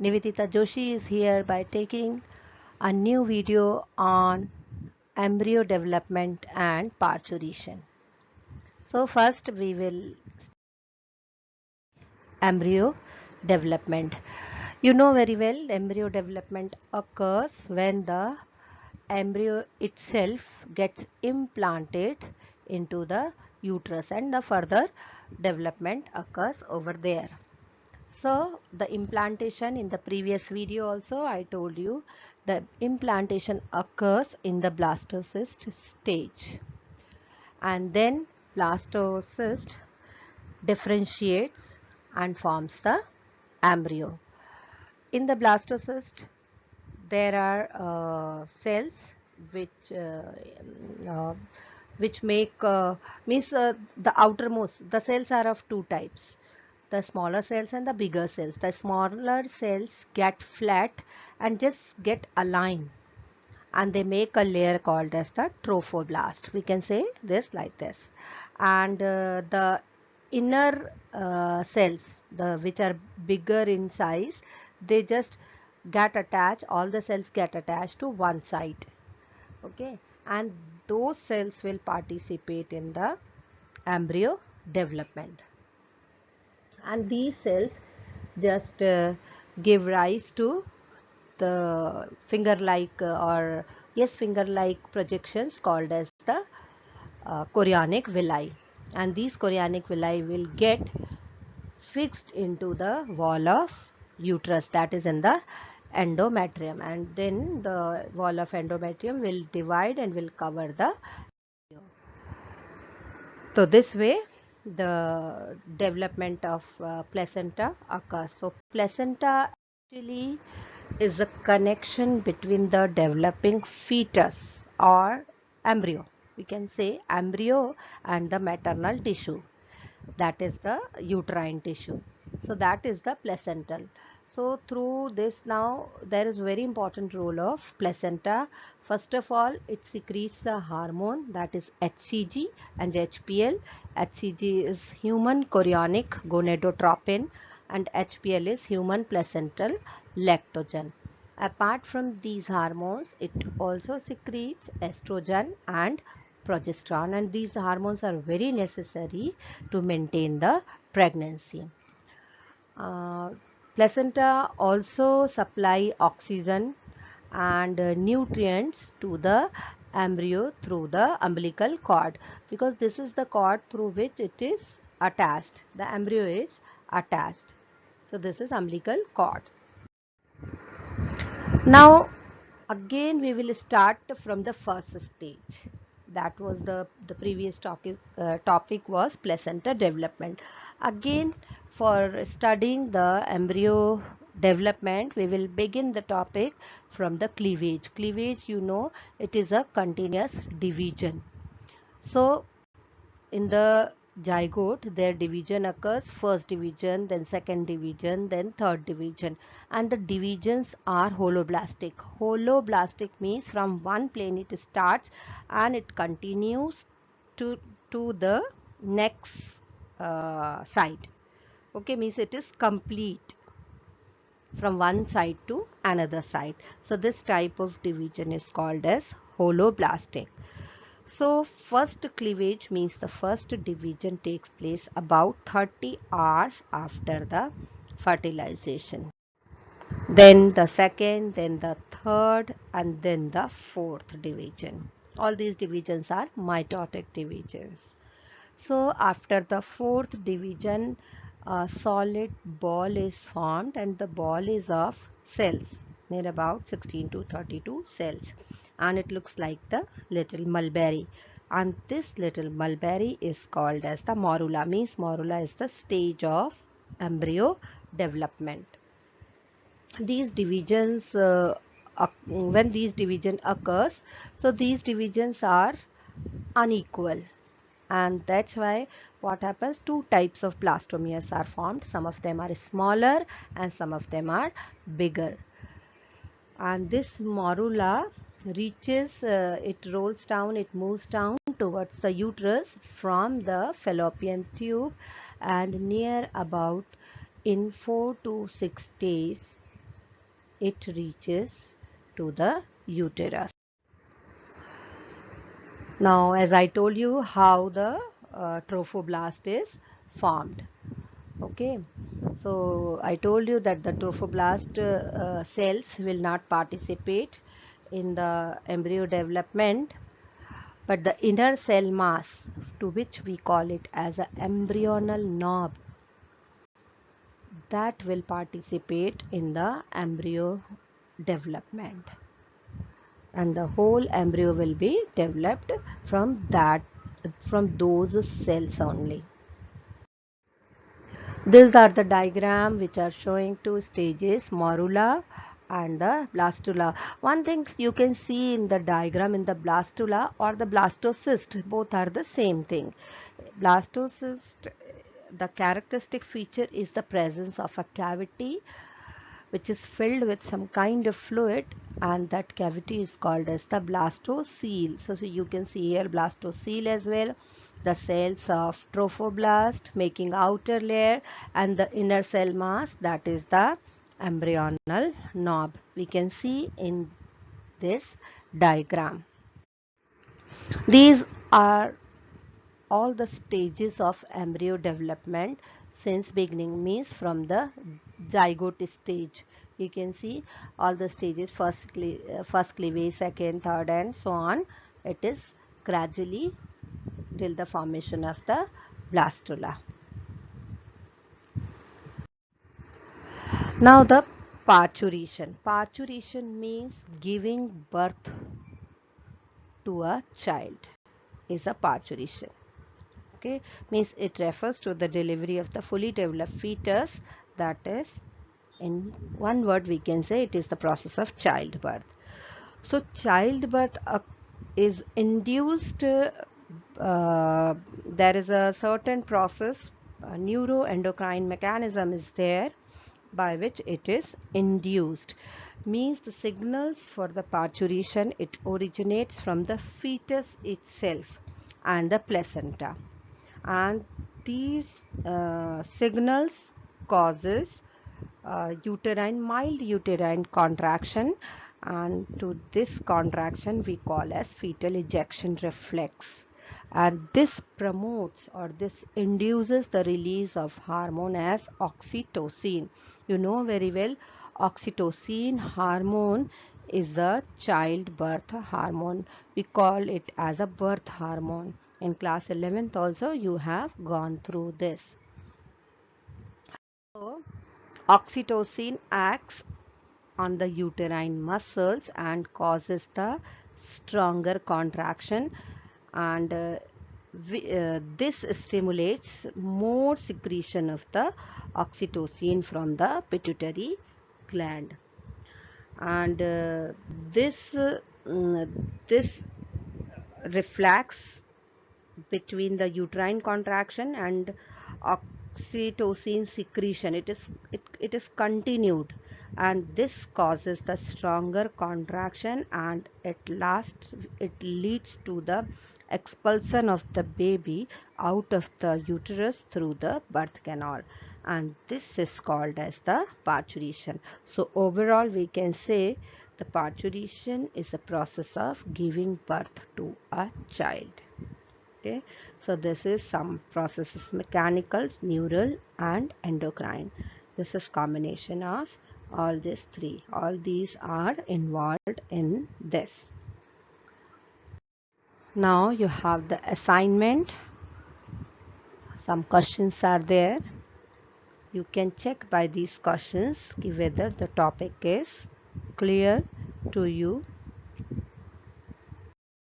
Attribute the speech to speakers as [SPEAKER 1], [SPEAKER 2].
[SPEAKER 1] Nivedita Joshi is here by taking a new video on embryo development and parturition. So first we will embryo development. You know very well embryo development occurs when the embryo itself gets implanted into the uterus and the further development occurs over there. So the implantation in the previous video also I told you the implantation occurs in the blastocyst stage, and then blastocyst differentiates and forms the embryo. In the blastocyst there are cells which uh, which make means the outermost, the cells are of two types, the smaller cells and the bigger cells. The smaller cells get flat and just get aligned, and they make a layer called as the trophoblast. We can say this like this. And the inner cells, the which are bigger in size, they just get attached, all the cells get attached to one side. Okay, and those cells will participate in the embryo development, and these cells just give rise to the finger like or yes, finger like projections called as the chorionic villi, and these chorionic villi will get fixed into the wall of uterus, that is in the endometrium, and then the wall of endometrium will divide and will cover the. So this way the development of placenta occurs. So placenta actually is a connection between the developing fetus or embryo. We can say embryo and the maternal tissue, that is the uterine tissue. So that is the placental. So through this, now there is very important role of placenta. First of all, it secretes the hormone, that is HCG and HPL. HCG is human chorionic gonadotropin and HPL is human placental lactogen. Apart from these hormones, it also secretes estrogen and progesterone, and these hormones are very necessary to maintain the pregnancy. Uh, Placenta also supply oxygen and nutrients to the embryo through the umbilical cord, because this is the cord through which it is attached. The embryo is attached. So this is umbilical cord. Now again we will start from the first stage. That was the previous topic was placenta development. Again, for studying the embryo development, we will begin the topic from the cleavage. Cleavage, you know, it is a continuous division. So in the zygote their division occurs, first division, then second division, then third division, and the divisions are holoblastic. Holoblastic means from one plane it starts and it continues to the next side. Okay, means it is complete from one side to another side. So this type of division is called as holoblastic. So first cleavage means the first division takes place about 30 hours after the fertilization. Then the second, then the third, and then the fourth division. All these divisions are mitotic divisions. So after the fourth division, a solid ball is formed, and the ball is of cells, near about 16 to 32 cells, and it looks like the little mulberry, and this little mulberry is called as the morula. Means morula is the stage of embryo development. These divisions when these division occurs, so these divisions are unequal, and that's why what happens, two types of blastomeres are formed. Some of them are smaller and some of them are bigger, and this morula reaches it rolls down, it moves down towards the uterus from the fallopian tube, and near about in 4 to 6 days it reaches to the uterus. Now, as I told you how the trophoblast is formed. Okay, so I told you that the trophoblast cells will not participate in the embryo development, but the inner cell mass, to which we call it as an embryonal knob, that will participate in the embryo development, and the whole embryo will be developed from those cells only. These are the diagram which are showing two stages, morula and the blastula. One thing you can see in the diagram, in the blastula or the blastocyst, both are the same thing. Blastocyst, the characteristic feature is the presence of a cavity which is filled with some kind of fluid, and that cavity is called as the blastocele. So you can see here blastocele as well, the cells of trophoblast making outer layer, and the inner cell mass, that is the embryonal knob, we can see in this diagram. These are all the stages of embryo development since beginning, means from the zygote stage. You can see all the stages, first cleavage, second, third, and so on. It is gradually till the formation of the blastula. Now the parturition. Parturition means giving birth to a child is a parturition. Okay, means it refers to the delivery of the fully developed fetus, that is, in one word we can say it is the process of childbirth. So childbirth is induced, there is a certain process, a neuroendocrine mechanism is there by which it is induced. Means the signals for the parturition, it originates from the fetus itself and the placenta, and these signals causes mild uterine contraction, and to this contraction we call as fetal ejection reflex, and this promotes or this induces the release of hormone as oxytocin. You know very well, oxytocin hormone is a childbirth hormone. We call it as a birth hormone. In class 11th also you have gone through this. So, oxytocin acts on the uterine muscles and causes the stronger contraction, and this stimulates more secretion of the oxytocin from the pituitary gland, and this reflects between the uterine contraction and oxytocin secretion. It is continued, and this causes the stronger contraction, and at last it leads to the expulsion of the baby out of the uterus through the birth canal, and this is called as the parturition. So overall we can say the parturition is a process of giving birth to a child. Okay, so this is some processes: mechanical, neural, and endocrine. This is combination of all these three. All these are involved in this. Now you have the assignment. Some questions are there. You can check by these questions whether the topic is clear to you